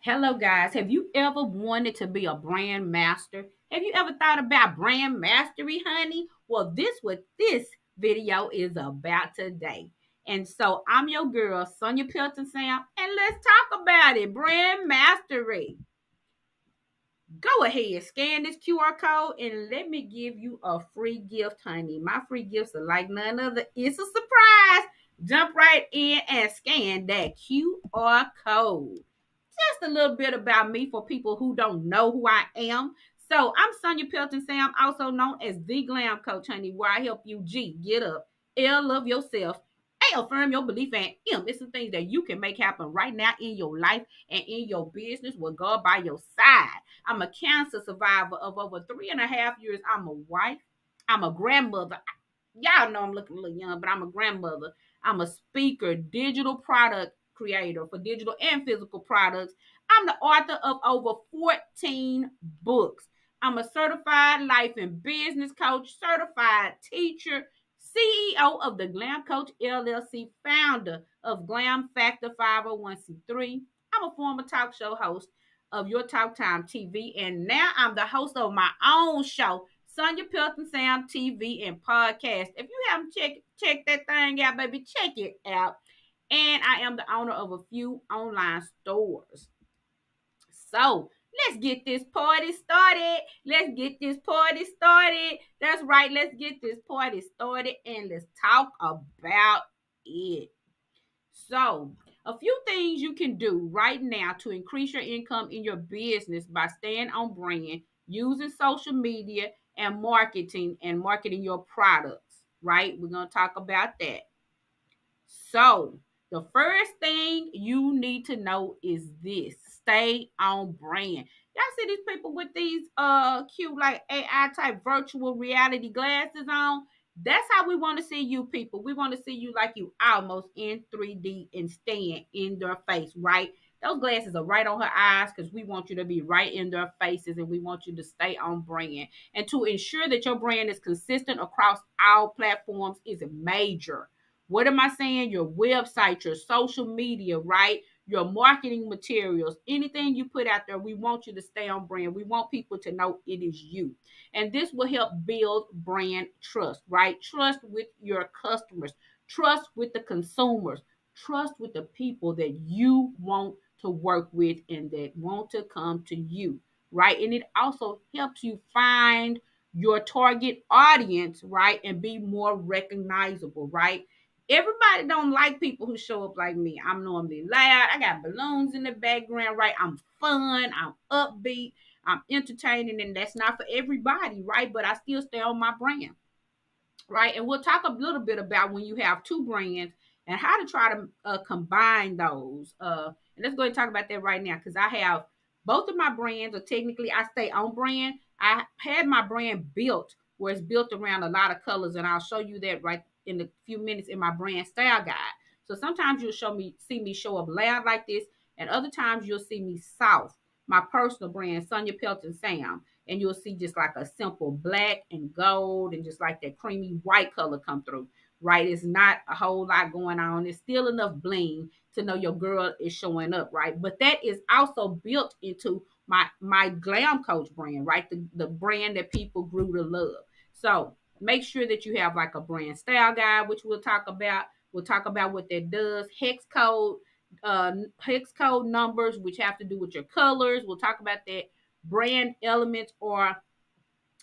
Hello, guys. Have you ever wanted to be a brand master? Have you ever thought about brand mastery, honey? Well, this what this video is about today. And so I'm your girl, Sonia Pelton-Sam, and let's talk about it. Brand mastery. Go ahead, scan this QR code and let me give you a free gift, honey. My free gifts are like none other. It's a surprise. Jump right in and scan that QR code. Just a little bit about me for people who don't know who I am. So I'm Sonia Pelton-Sam, also known as the Glam Coach, honey, where I help you G, get up, L, love yourself, A, affirm your belief, and M, it's some things that you can make happen right now in your life and in your business with God by your side. I'm a cancer survivor of over 3.5 years. I'm a wife. I'm a grandmother. Y'all know I'm looking a little young, but I'm a grandmother. I'm a speaker, digital product creator for digital and physical products. I'm the author of over 14 books. I'm a certified life and business coach, certified teacher, CEO of the Glam Coach LLC, founder of Glam Factor 501c3. I'm a former talk show host of Your Talk Time TV, and now I'm the host of my own show, Sonia Pelton-Sam TV and podcast. If you haven't checked that thing out, baby, check it out. And I am the owner of a few online stores. So let's get this party started. Let's get this party started. That's right. Let's get this party started and let's talk about it. So, a few things you can do right now to increase your income in your business by staying on brand, using social media and marketing your products, right? We're going to talk about that. So, the first thing you need to know is this: stay on brand. Y'all see these people with these cute like AI type virtual reality glasses on? That's how we want to see you people. We want to see you like you almost in 3D and staying in their face, right? Those glasses are right on her eyes because we want you to be right in their faces and we want you to stay on brand. And to ensure that your brand is consistent across all platforms is major. What am I saying? Your website, your social media, right? Your marketing materials, anything you put out there, we want you to stay on brand. We want people to know it is you. And this will help build brand trust, right? Trust with your customers, trust with the consumers, trust with the people that you want to work with and that want to come to you, right? And it also helps you find your target audience, right? And be more recognizable, right? Everybody don't like people who show up like me. I'm normally loud. I got balloons in the background, right? I'm fun. I'm upbeat. I'm entertaining, and that's not for everybody, right? But I still stay on my brand, right? And we'll talk a little bit about when you have two brands and how to try to combine those. And let's go ahead and talk about that right now because I have both of my brands, or technically I stay on brand. I had my brand built where it's built around a lot of colors, and I'll show you that right in a few minutes in my brand style guide. So sometimes you'll see me show up loud like this, and other times you'll see me soft. My personal brand, Sonia Pelton-Sam, and you'll see just like a simple black and gold and just like that creamy white color come through, right? It's not a whole lot going on. It's still enough bling to know your girl is showing up, right? But that is also built into my Glam Coach brand, right? The brand that people grew to love. So make sure that you have like a brand style guide, which we'll talk about. We'll talk about what that does. Hex code numbers, which have to do with your colors. We'll talk about that. Brand elements, or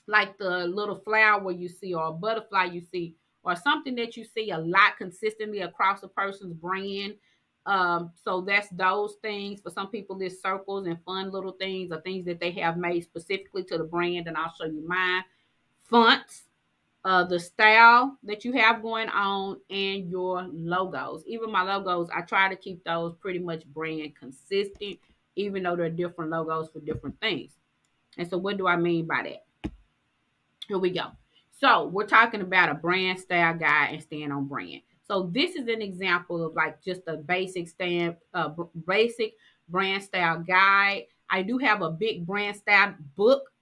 like the little flower you see or a butterfly you see or something that you see a lot consistently across a person's brand. So that's those things. For some people, there's circles and fun little things or things that they have made specifically to the brand, and I'll show you mine. Fonts, the style that you have going on, and your logos. Even my logos, I try to keep those pretty much brand consistent, even though they're different logos for different things. And so what do I mean by that? Here we go. So we're talking about a brand style guide and staying on brand. So this is an example of like just a basic brand style guide. I do have a big brand style book.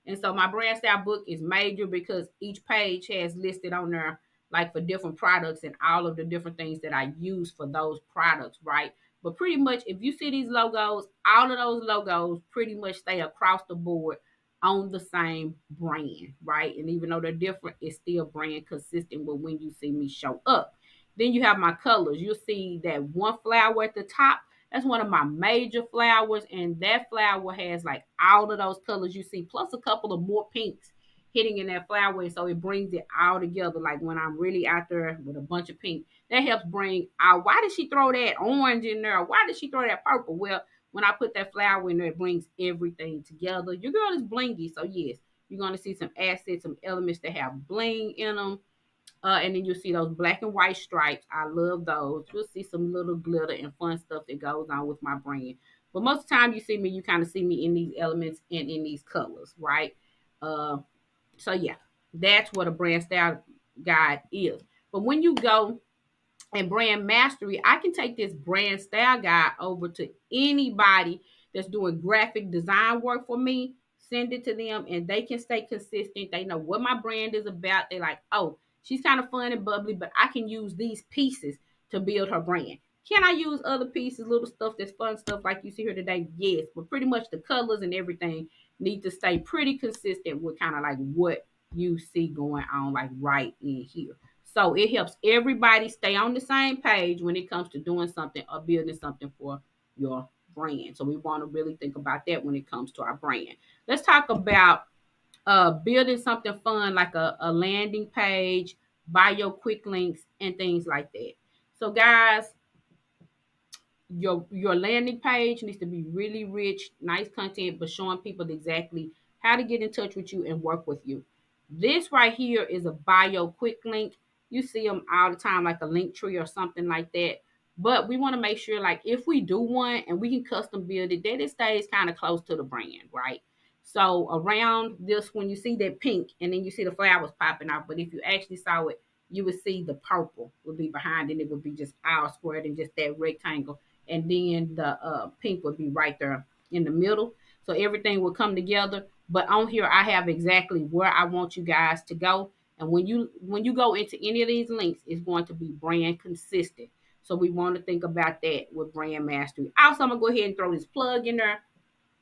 And so my brand style book is major because each page has listed on there like for different products and all of the different things that I use for those products, right? But pretty much, if you see these logos, all of those logos pretty much stay across the board on the same brand, right? And even though they're different, it's still brand consistent with when you see me show up. Then you have my colors. You'll see that one flower at the top. That's one of my major flowers, and that flower has like all of those colors you see, plus a couple of more pinks hitting in that flower. So it brings it all together. Like when I'm really out there with a bunch of pink, that helps bring out. Why did she throw that orange in there? Why did she throw that purple? Well, when I put that flower in there, it brings everything together. Your girl is blingy, so yes, you're gonna see some assets, some elements that have bling in them. And then you'll see those black and white stripes. I love those. You'll see some little glitter and fun stuff that goes on with my brand. But most of the time you see me, you kind of see me in these elements and in these colors, right? Uh, so yeah, that's what a brand style guide is. But when you go and brand mastery, I can take this brand style guide over to anybody that's doing graphic design work for me, send it to them, and they can stay consistent. They know what my brand is about. They like, oh, she's kind of fun and bubbly, but I can use these pieces to build her brand. Can I use other pieces, little stuff that's fun stuff like you see here today? Yes, but pretty much the colors and everything need to stay pretty consistent with kind of like what you see going on, like right in here. So it helps everybody stay on the same page when it comes to doing something or building something for your brand. So we want to really think about that when it comes to our brand. Let's talk about building something fun like a landing page, bio quick links, and things like that. So guys, your landing page needs to be really rich, nice content, but showing people exactly how to get in touch with you and work with you. This right here is a bio quick link. You see them all the time, like a link tree or something like that. But we want to make sure, like, if we do one and we can custom build it, that it stays kind of close to the brand, right? So around this, when you see that pink and then you see the flowers popping out, but if you actually saw it, you would see the purple would be behind and it would be just all squared and just that rectangle. And then the pink would be right there in the middle. So everything will come together. But on here, I have exactly where I want you guys to go. And when you go into any of these links, it's going to be brand consistent. So we want to think about that with brand mastery. Also, I'm going to go ahead and throw this plug in there.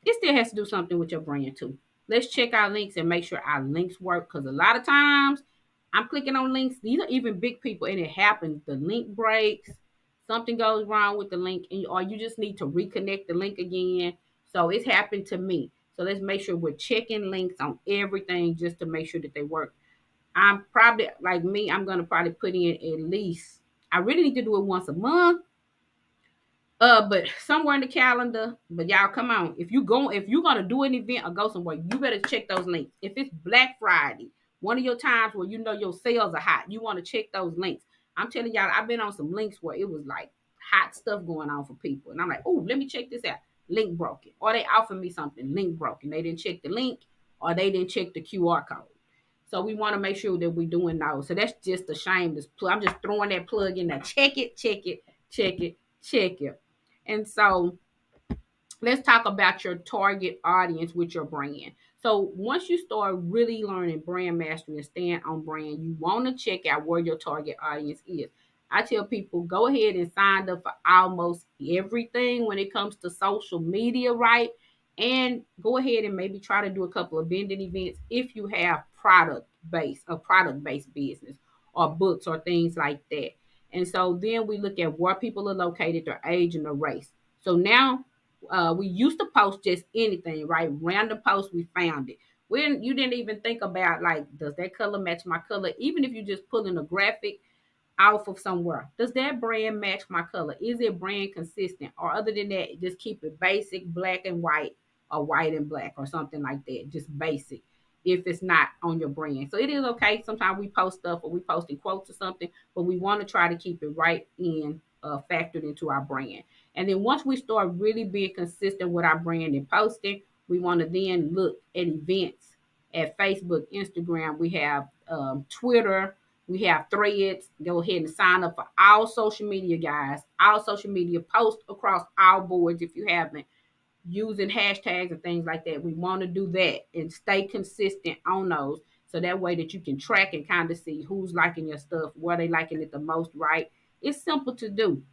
It still has to do something with your brand too. Let's check our links and make sure our links work, because a lot of times I'm clicking on links. These are even big people, and it happens. The link breaks. Something goes wrong with the link, or you just need to reconnect the link again. So it's happened to me. So let's make sure we're checking links on everything just to make sure that they work. I'm probably, like me, I'm going to probably put in at least, I really need to do it once a month. But somewhere in the calendar, but y'all come on. If you're gonna do an event or go somewhere, you better check those links. If it's Black Friday, one of your times where you know your sales are hot, you want to check those links. I'm telling y'all, I've been on some links where it was like hot stuff going on for people. And I'm like, oh, let me check this out. Link broken. Or they offered me something, link broken. They didn't check the link or they didn't check the QR code. So we want to make sure that we're doing those. So that's just a shameless plug. I'm just throwing that plug in there. Check it, check it, check it, check it. And so let's talk about your target audience with your brand. So once you start really learning brand mastery and staying on brand, you want to check out where your target audience is. I tell people, go ahead and sign up for almost everything when it comes to social media, right? And go ahead and maybe try to do a couple of vending events if you have product-based business or books or things like that. And so then we look at where people are located, their age, and their race. So now we used to post just anything, right? Random posts, we found it. When you didn't even think about, like, does that color match my color? Even if you just pulling a graphic off of somewhere, does that brand match my color? Is it brand consistent? Or other than that, just keep it basic, black and white, or white and black, or something like that. Just basic if it's not on your brand. So it is okay. Sometimes we post stuff or we post in quotes or something, but we want to try to keep it right in factored into our brand. And then once we start really being consistent with our brand and posting, we want to then look at events at Facebook, Instagram. We have Twitter. We have Threads. Go ahead and sign up for all social media, guys. All social media, post across all boards if you haven't, using hashtags and things like that. We want to do that and stay consistent on those, so that way that you can track and kind of see who's liking your stuff, where they liking it the most, right? It's simple to do.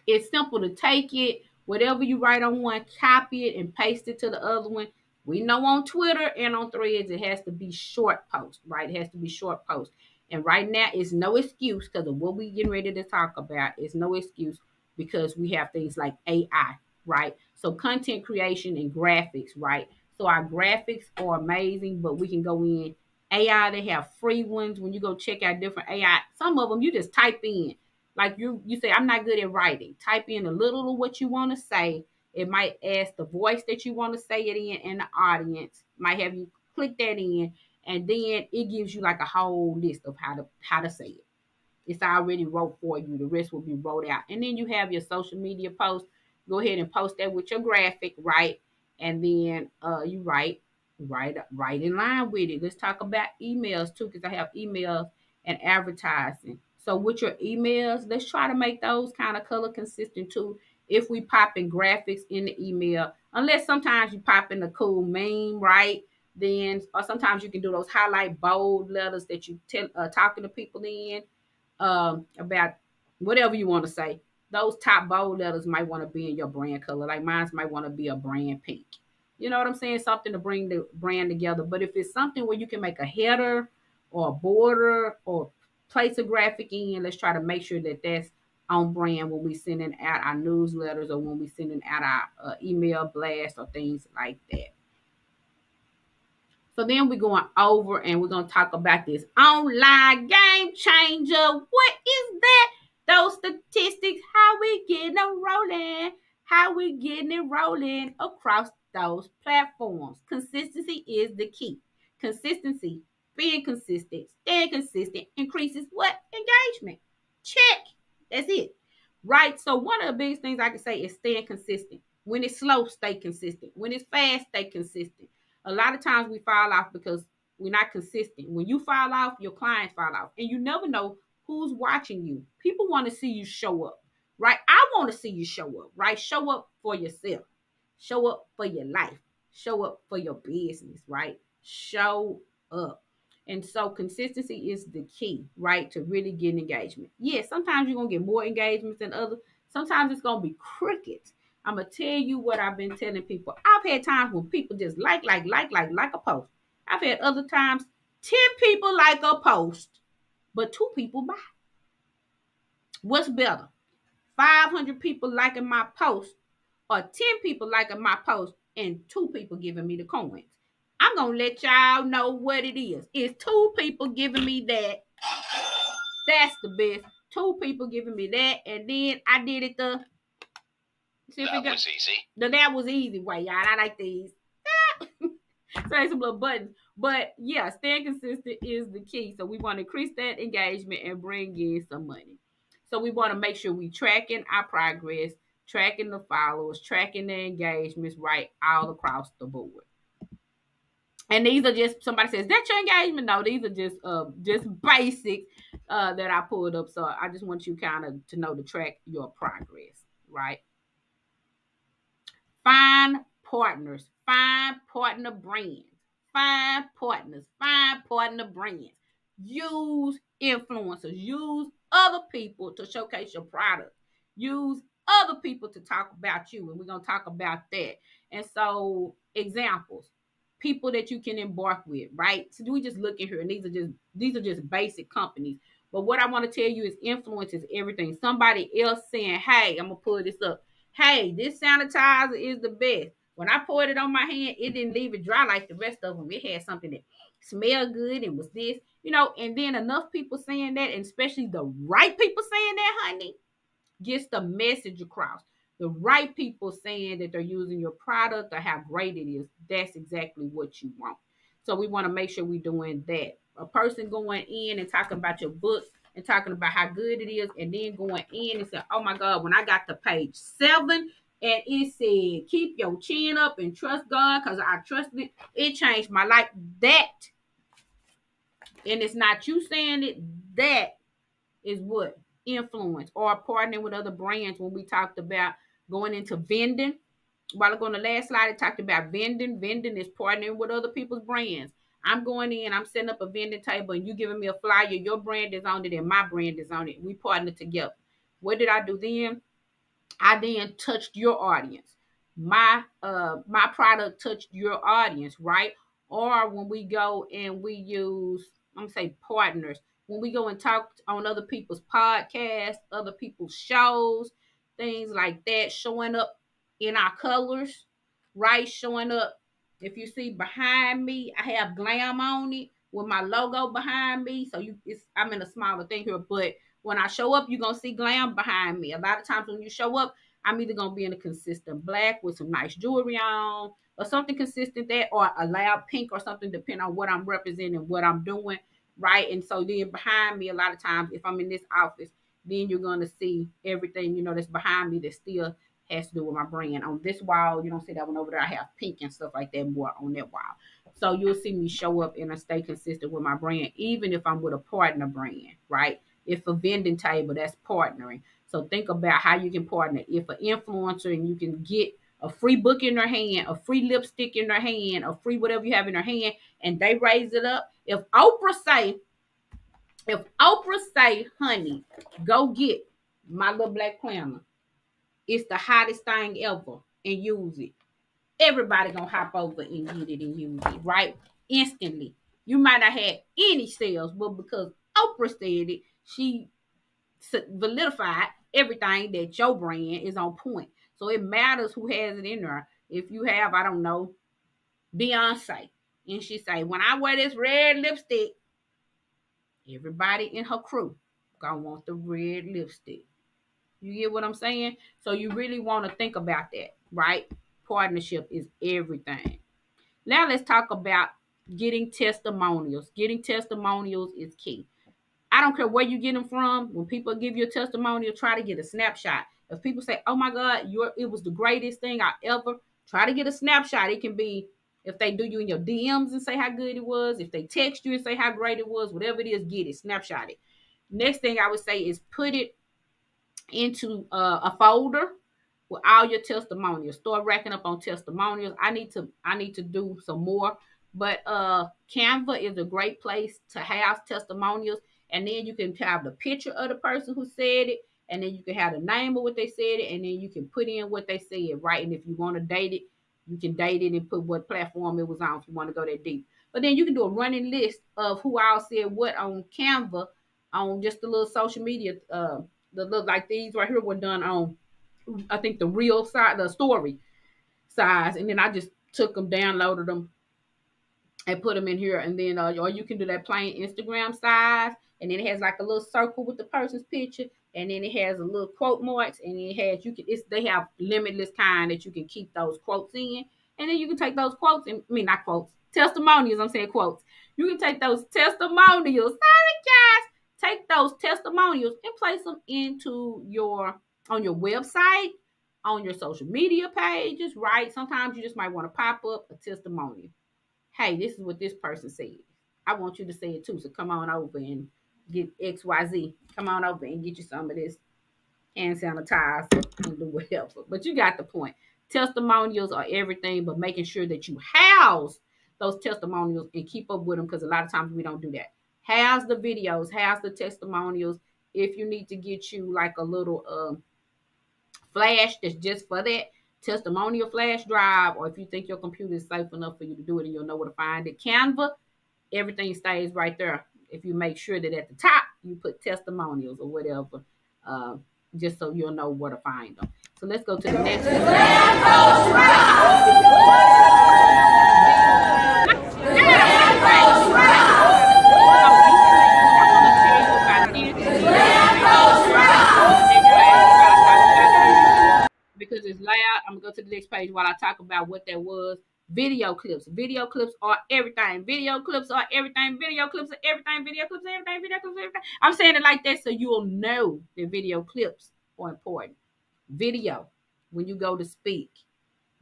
It's simple to take it, whatever you write on one, copy it and paste it to the other one. We know on Twitter and on Threads, it has to be short post, right? It has to be short post. And right now, it's no excuse because of what we getting ready to talk about. It's no excuse because we have things like AI, right? So content creation and graphics, right? So our graphics are amazing, but we can go in AI. They have free ones. When you go check out different AI, some of them you just type in like you say, I'm not good at writing. Type in a little of what you want to say. It might ask the voice that you want to say it in and the audience. Might have you click that in, and then it gives you like a whole list of how to say it. It's already wrote for you. The rest will be wrote out. And then you have your social media post. Go ahead and post that with your graphic, right? And then you write in line with it. Let's talk about emails too, because I have emails and advertising. So with your emails, let's try to make those kind of color consistent too. If we pop in graphics in the email, unless sometimes you pop in a cool meme, right? Then, or sometimes you can do those highlight bold letters that you tell talking to people in about whatever you want to say. Those top bold letters might want to be in your brand color. Like mine might want to be a brand pink. You know what I'm saying? Something to bring the brand together. But if it's something where you can make a header or a border or place a graphic in, let's try to make sure that that's on brand when we sending out our newsletters or when we sending out our email blast or things like that. So then we're going over and we're going to talk about this online game changer. What is that? Those statistics, how we getting them rolling, how we getting it rolling across those platforms. Consistency is the key. Consistency, being consistent, staying consistent increases what? Engagement. Check. That's it. Right? So one of the biggest things I can say is staying consistent. When it's slow, stay consistent. When it's fast, stay consistent. A lot of times we fall off because we're not consistent. When you fall off, your clients fall off. And you never know who's watching you. People want to see you show up, right? I want to see you show up, right? Show up for yourself. Show up for your life. Show up for your business, right? Show up. And so consistency is the key, right? To really get engagement. Yeah, sometimes you're going to get more engagements than others. Sometimes it's going to be crickets. I'm gonna tell you what I've been telling people. I've had times when people just like a post. I've had other times 10 people like a post, but 2 people buy. What's better? 500 people liking my post or 10 people liking my post and 2 people giving me the coins? I'm gonna let y'all know what it is. It's 2 people giving me that. That's the best. 2 people giving me that, and then I did it the that was easy. That was easy way, y'all. I like these. So there's some little buttons. But yeah, staying consistent is the key. So we want to increase that engagement and bring in some money. So we want to make sure we tracking our progress, tracking the followers, tracking the engagements, right, all across the board. And these are just, somebody says, that's your engagement? No, these are just basics that I pulled up. So I just want you kind of to know to track your progress, right? Find partners, find partner brands, find partners, find partner brands. Use influencers, use other people to showcase your product. Use other people to talk about you, and we're gonna talk about that. And so, examples, people that you can embark with, right? So we just look at here, and these are just basic companies. But what I want to tell you is influence is everything. Somebody else saying, "Hey, I'm gonna pull this up. Hey, this sanitizer is the best." When I poured it on my hand, it didn't leave it dry like the rest of them. It had something that smelled good and was this, and then enough people saying that, and especially the right people saying that, honey, gets the message across. The right people saying that they're using your product or how great it is, that's exactly what you want. So we want to make sure we're doing that. A person going in and talking about your book and talking about how good it is, and then going in and saying, oh my God, when I got to page 7 and it said, keep your chin up and trust God because I trusted it, it changed my life. That, and it's not you saying it, that is what? Influence. Or partnering with other brands. When we talked about going into vending, while ago on the last slide, it talked about vending. Vending is partnering with other people's brands. I'm going in, I'm setting up a vending table, and you giving me a flyer. Your brand is on it, and my brand is on it. We partner together. What did I do then? I then touched your audience. My product touched your audience, right? Or when we go and we use, I'm gonna say partners, when we go and talk on other people's podcasts, other people's shows, things like that, showing up in our colors, right? Showing up. If you see behind me, I have glam on it with my logo behind me. So I'm in a smaller thing here, but when I show up, you're gonna see glam behind me. A lot of times when you show up, I'm either gonna be in a consistent black with some nice jewelry on, or something consistent that, or a loud pink or something, depending on what I'm representing, what I'm doing, right? And so then behind me, a lot of times, if I'm in this office, then you're gonna see everything, that's behind me that still has to do with my brand. On this wall, you don't see that one over there. I have pink and stuff like that more on that wall. So you'll see me show up and I stay consistent with my brand, even if I'm with a partner brand, right? If a vending table, that's partnering. So think about how you can partner. If an influencer and you can get a free book in their hand, a free lipstick in their hand, a free whatever you have in their hand, and they raise it up. If Oprah say, honey, go get my little black planner. It's the hottest thing ever, and use it. Everybody gonna hop over and get it and use it, right? Instantly. You might not have any sales, but because Oprah said it, she validified everything that your brand is on point. So it matters who has it in there. If you have, I don't know, Beyonce, and she say, when I wear this red lipstick, everybody in her crew gonna want the red lipstick. You get what I'm saying? So you really want to think about that, right? Partnership is everything. Now let's talk about getting testimonials. Getting testimonials is key. I don't care where you get them from. When people give you a testimonial, try to get a snapshot. If people say, "Oh my God, it was the greatest thing I ever," try to get a snapshot. It can be if they do you in your DMs and say how good it was. If they text you and say how great it was, whatever it is, get it, snapshot it. Next thing I would say is put it into a folder with all your testimonials. Start racking up on testimonials. I need to do some more, but Canva is a great place to have testimonials, and then you can have the picture of the person who said it, and then you can have the name of what they said it, and then you can put in what they said, right? And if you want to date it, you can date it and put what platform it was on if you want to go that deep. But then you can do a running list of who all said what on Canva on just the little social media the look like these right here were done on, I think, the real side, the story size, and then I just took them, downloaded them, and put them in here. And then or you can do that plain Instagram size, and then it has like a little circle with the person's picture, and then it has a little quote marks, and it has they have limitless kind that you can keep those quotes in, and then you can take those quotes and not quotes, testimonials. I'm saying quotes. You can take those testimonials. Sorry, guys. Take those testimonials and place them into on your website, on your social media pages, right? Sometimes you just might want to pop up a testimonial. Hey, this is what this person said. I want you to say it too. So come on over and get XYZ. Come on over and get you some of this hand sanitizer and do whatever. But you got the point. Testimonials are everything, but making sure that you house those testimonials and keep up with them, because a lot of times we don't do that. House the videos, house the testimonials. If you need to get you like a little flash that's just for that testimonial flash drive, or if you think your computer is safe enough for you to do it and you'll know where to find it, Canva, everything stays right there. If you make sure that at the top you put testimonials or whatever, just so you'll know where to find them. So let's go to the next one. Because it's loud, I'm gonna go to the next page while I talk about what that was. Video clips. Video clips are everything. Video clips are everything. Video clips are everything. Video clips are everything. Video clips are everything. I'm saying it like that so you'll know that video clips are important. Video when you go to speak.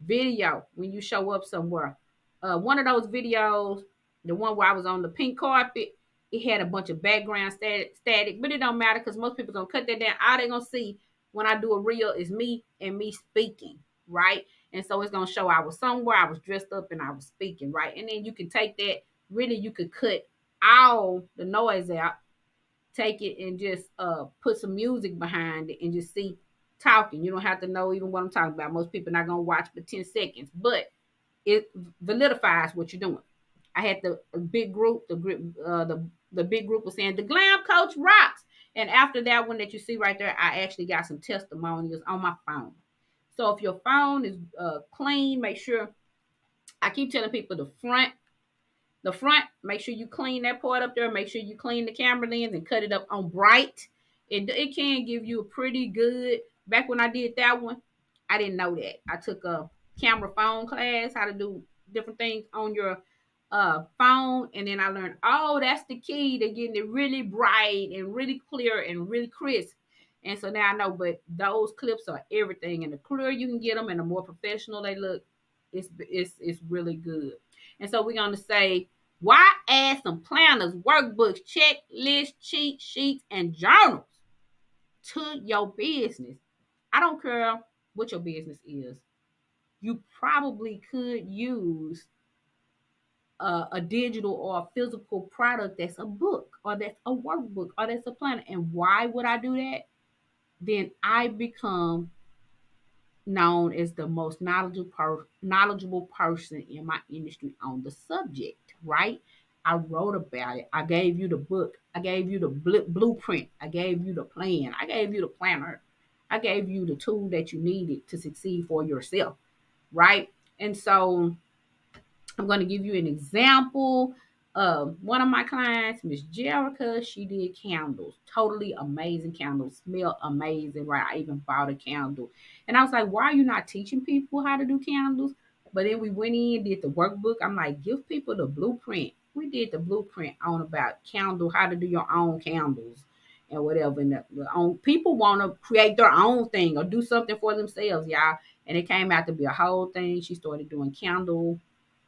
Video when you show up somewhere. One of those videos, the one where I was on the pink carpet, it had a bunch of background static, but it don't matter because most people gonna cut that down. All they gonna see when I do a reel is me and me speaking, right? And so it's gonna show I was somewhere, I was dressed up, and I was speaking, right? And then you can take that. Really, you could cut all the noise out, take it and just put some music behind it, and just see talking. You don't have to know even what I'm talking about. Most people are not gonna watch for 10 seconds, but it validifies what you're doing. I had the big group, the big group was saying the glam coach rocks. And after that one that you see right there, I actually got some testimonials on my phone. So if your phone is clean, make sure, I keep telling people the front, make sure you clean that part up there. Make sure you clean the camera lens and cut it up on bright. It can give you a pretty good. Back when I did that one, I didn't know that. I took a camera phone class, how to do different things on your phone, and then I learned, oh, that's the key to getting it really bright and really clear and really crisp. And so now I know, but those clips are everything. And the clearer you can get them and the more professional they look, it's really good. And so we're going to say, why add some planners, workbooks, checklists, cheat sheets, and journals to your business? I don't care what your business is. You probably could use a digital or a physical product that's a book or that's a workbook or that's a planner. And why would I do that? Then I become known as the most knowledgeable person in my industry on the subject, right? I wrote about it. I gave you the book. I gave you the blueprint. I gave you the plan. I gave you the planner. I gave you the tool that you needed to succeed for yourself, right? And so I'm going to give you an example of one of my clients, Miss Jerica. She did candles, totally amazing candles, smell amazing, right? I even bought a candle. And I was like, why are you not teaching people how to do candles? But then we went in, did the workbook. I'm like, give people the blueprint. We did the blueprint on about candle, how to do your own candles and whatever. And people want to create their own thing or do something for themselves, y'all. And it came out to be a whole thing. She started doing candle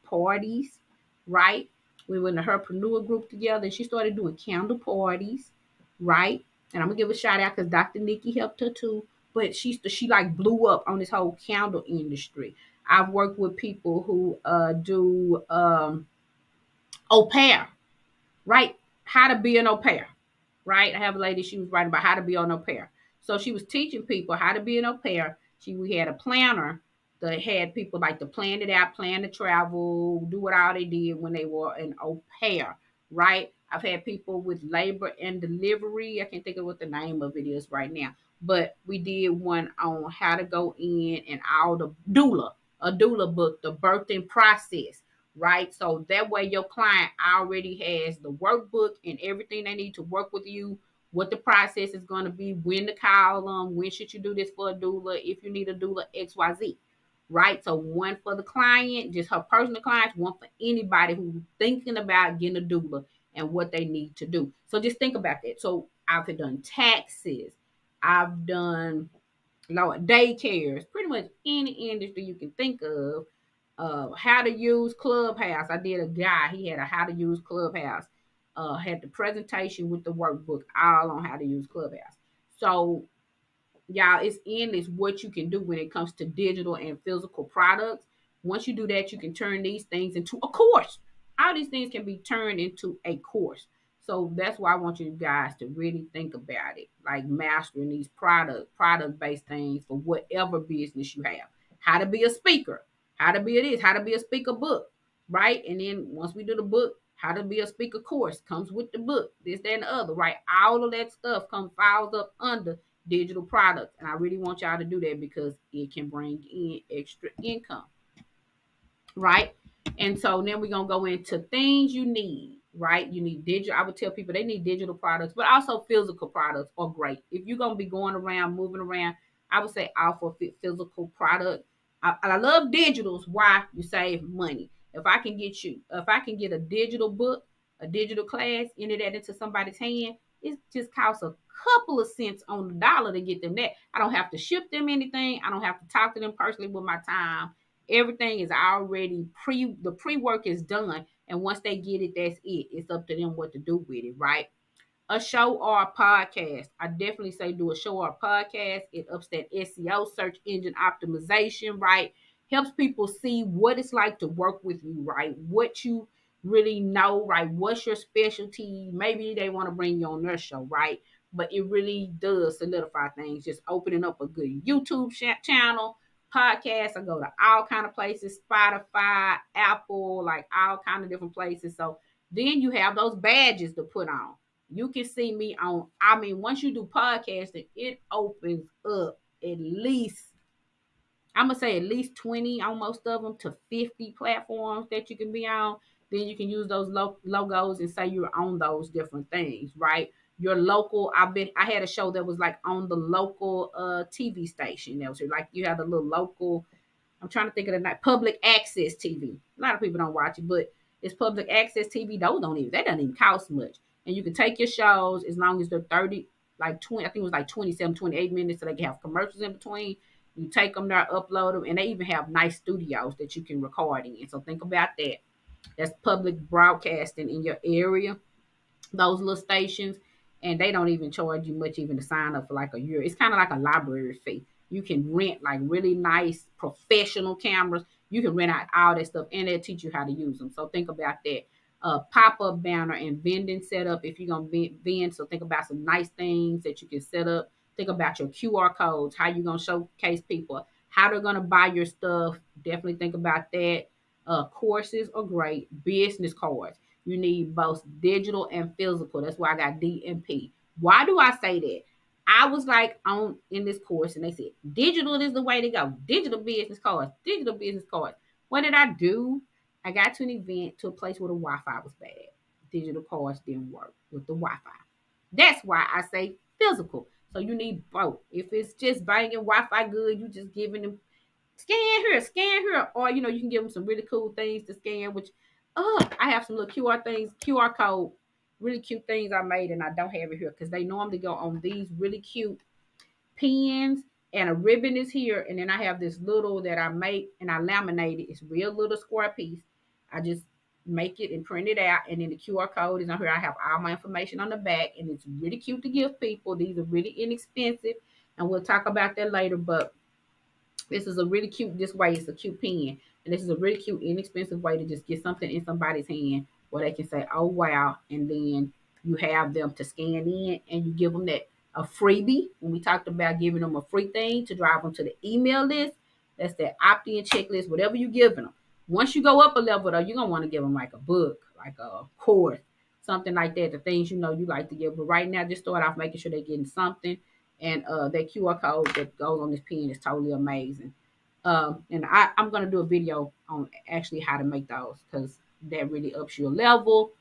parties, right? We went in a herpreneur group together and she started doing candle parties, right? And I'm gonna give a shout out because Dr. Nikki helped her too. But she like blew up on this whole candle industry. I've worked with people who do au pair, right? How to be an au pair, right? I have a lady, she was writing about how to be an au pair. So she was teaching people how to be an au pair. We had a planner that had people like to plan it out, plan to travel, do what all they did when they were an au pair, right? I've had people with labor and delivery. I can't think of what the name of it is right now, but we did one on how to go in and all the a doula book, the birthing process, right? So that way your client already has the workbook and everything they need to work with you, what the process is going to be, when to call them, when should you do this for a doula, if you need a doula, XYZ, right? So one for the client, just her personal clients, one for anybody who's thinking about getting a doula and what they need to do. So just think about that. So I've done taxes. I've done daycares, pretty much any industry you can think of. How to use Clubhouse. I did a guy, he had a how to use Clubhouse. Had the presentation with the workbook all on how to use Clubhouse. So y'all, it's endless what you can do when it comes to digital and physical products. Once you do that, you can turn these things into a course. All these things can be turned into a course. So that's why I want you guys to really think about it, like mastering these product-based things for whatever business you have. How to be a speaker, how to be this, how to be a speaker book, right? And then once we do the book, how to be a speaker course comes with the book, this, that, and the other, right? All of that stuff files up under digital products. And I really want y'all to do that because it can bring in extra income, right? And so then we're going to go into things you need, right? You need digital. I would tell people they need digital products, but also physical products are great. If you're going to be going around, moving around, I would say offer physical product. I love digitals. Why? You save money. If I can get a digital book, a digital class, enter that into somebody's hand, it just costs a couple of cents on the dollar to get them that. I don't have to ship them anything. I don't have to talk to them personally with my time. Everything is already the pre-work is done. And once they get it, that's it. It's up to them what to do with it, right? A show or a podcast. I definitely say do a show or a podcast. It ups that SEO, search engine optimization, right? Helps people see what it's like to work with you, right? What you really know, right? What's your specialty? Maybe they want to bring you on their show, right? but it really does solidify things. Just opening up a good YouTube channel, podcast. I go to all kind of places, Spotify, Apple, like all kind of different places. So then you have those badges to put on. You can see me on, I mean, once you do podcasting, it opens up at least, I'm going to say at least 20 on most of them to 50 platforms that you can be on. Then you can use those logos and say you're on those different things, right? Your local, I had a show that was like on the local TV station. That was like you had a little local, I'm trying to think of the night, public access TV. A lot of people don't watch it, but it's public access TV. Those don't even, that doesn't even cost much. And you can take your shows as long as they're 30, like 20, I think it was like 27, 28 minutes, so they can have commercials in between. You take them there, upload them, and they even have nice studios that you can record in. So think about that. That's public broadcasting in your area, those little stations, and they don't even charge you much even to sign up for like a year. It's kind of like a library fee. You can rent like really nice professional cameras. You can rent out all that stuff, and they'll teach you how to use them. So think about that. Pop-up banner and vending setup if you're going to vend. So think about some nice things that you can set up. Think about your QR codes, how you're going to showcase people, how they're going to buy your stuff. Definitely think about that. Courses are great. Business cards. You need both digital and physical. That's why I got D and P. Why do I say that? I was like on in this course and they said digital is the way to go. Digital business cards. Digital business cards. What did I do? I got to an event to a place where the Wi-Fi was bad. Digital cards didn't work with the Wi-Fi. That's why I say physical. So you need both. If it's just banging Wi-Fi good, you just giving them scan here, or you can give them some really cool things to scan. Which, I have some little QR code, really cute things I made, and I don't have it here because they normally go on these really cute pins, and a ribbon is here, and then I have this little that I make and I laminate it. It's real little square piece. I just make it and print it out, and then the QR code is on here. I have all my information on the back, and it's really cute to give people. These are really inexpensive, and we'll talk about that later, but this is a really cute, this way it's a cute pen. And this is a really cute, inexpensive way to just get something in somebody's hand where they can say, oh, wow. And then you have them to scan in and you give them that a freebie. When we talked about giving them a free thing to drive them to the email list, that's that opt-in checklist, whatever you're giving them. Once you go up a level, though, you're going to want to give them like a book, like a course, something like that, the things you like to give. But right now, just start off making sure they're getting something. And that QR code that goes on this pen is totally amazing. And I'm going to do a video on actually how to make those because that really ups your level.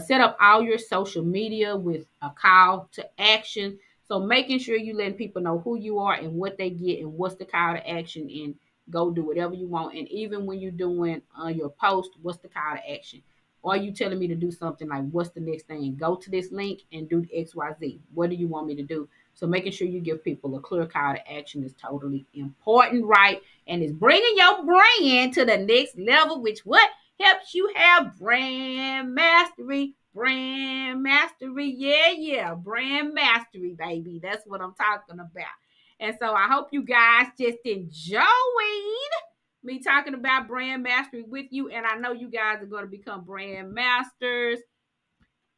Set up all your social media with a call to action. So making sure you letting people know who you are and what they get and what's the call to action, and go do whatever you want. And even when you're doing your post, what's the call to action? Or you telling me to do something like, what's the next thing? Go to this link and do XYZ. What do you want me to do? So making sure you give people a clear call to action is totally important, right? And it's bringing your brand to the next level, which what helps you have brand mastery. Brand mastery. Yeah. Brand mastery, baby. That's what I'm talking about. And so I hope you guys just enjoyed me talking about brand mastery with you. And I know you guys are going to become brand masters.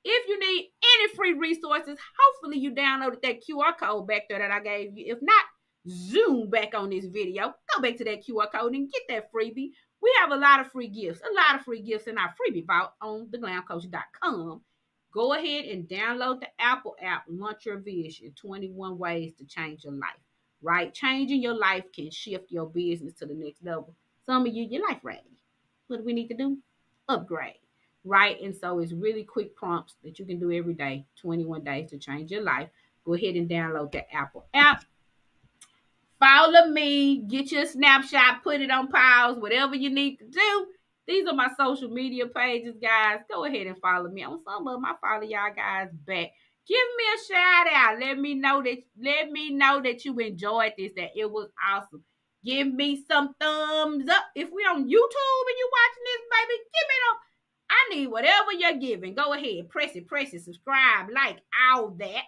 If you need any free resources, hopefully you downloaded that QR code back there that I gave you. If not, zoom back on this video. Go back to that QR code and get that freebie. We have a lot of free gifts in our freebie vault on theglamcoach.com. Go ahead and download the Apple app, Launch Your Vision, 21 ways to change your life, right? Changing your life can shift your business to the next level. Some of you, your life ready. What do we need to do? Upgrade. Right? And so it's really quick prompts that you can do every day, 21 days to change your life. Go ahead and download the Apple app. Follow me, get your snapshot, put it on pause, whatever you need to do. These are my social media pages, guys. Go ahead and follow me. On some of them, I follow y'all guys back. Give me a shout out. Let me know that you enjoyed this, that it was awesome. Give me some thumbs up. If we're on YouTube and you're watching this, baby, give me them. I need whatever you're giving. Go ahead. Press it, subscribe, like, all that.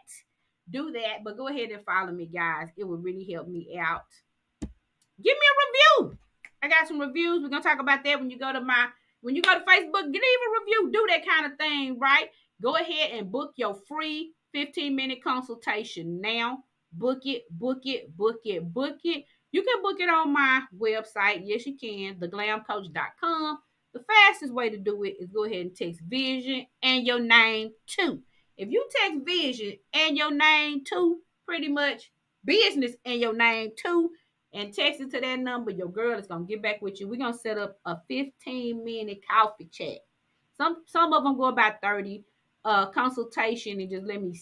Do that. But go ahead and follow me, guys. It will really help me out. Give me a review. I got some reviews. We're going to talk about that when you go to Facebook. Leave a review. Do that kind of thing, right? Go ahead and book your free 15-minute consultation now. Book it, book it, book it, book it. You can book it on my website. Yes, you can, theglamcoach.com. The fastest way to do it is go ahead and text vision and your name too. If you text vision and your name too, pretty much business and your name too, and text it to that number, your girl is going to get back with you. We're going to set up a 15-minute coffee chat. Some of them go about 30 consultation, and just let me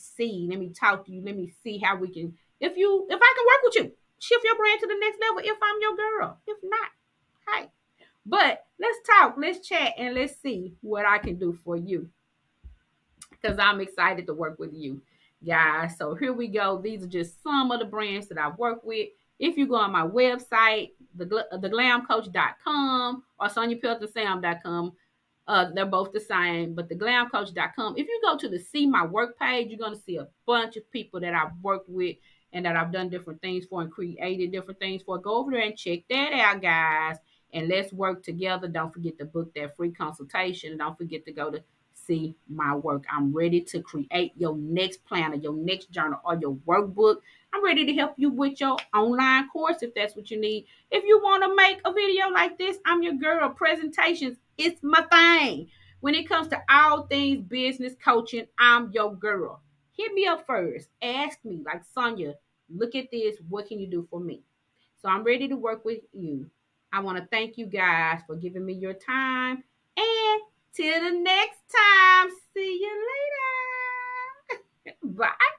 talk to you, let me see how we can, if I can work with you, shift your brand to the next level if I'm your girl. If not, hey. But let's talk, let's chat, and let's see what I can do for you, because I'm excited to work with you guys. So here we go. These are just some of the brands that I've worked with. If you go on my website, theglamcoach.com or soniapelton-sam.com, they're both the same, but theglamcoach.com. If you go to the See My Work page, you're going to see a bunch of people that I've worked with and that I've done different things for and created different things for. Go over there and check that out, guys, and let's work together. Don't forget to book that free consultation. Don't forget to go to See My Work. I'm ready to create your next planner, your next journal, or your workbook. I'm ready to help you with your online course if that's what you need. If you want to make a video like this, I'm your girl. Presentations, it's my thing. When it comes to all things business coaching, I'm your girl. Hit me up first. Ask me, like, Sonia, look at this. What can you do for me? So I'm ready to work with you. I want to thank you guys for giving me your time. And till the next time, see you later. Bye.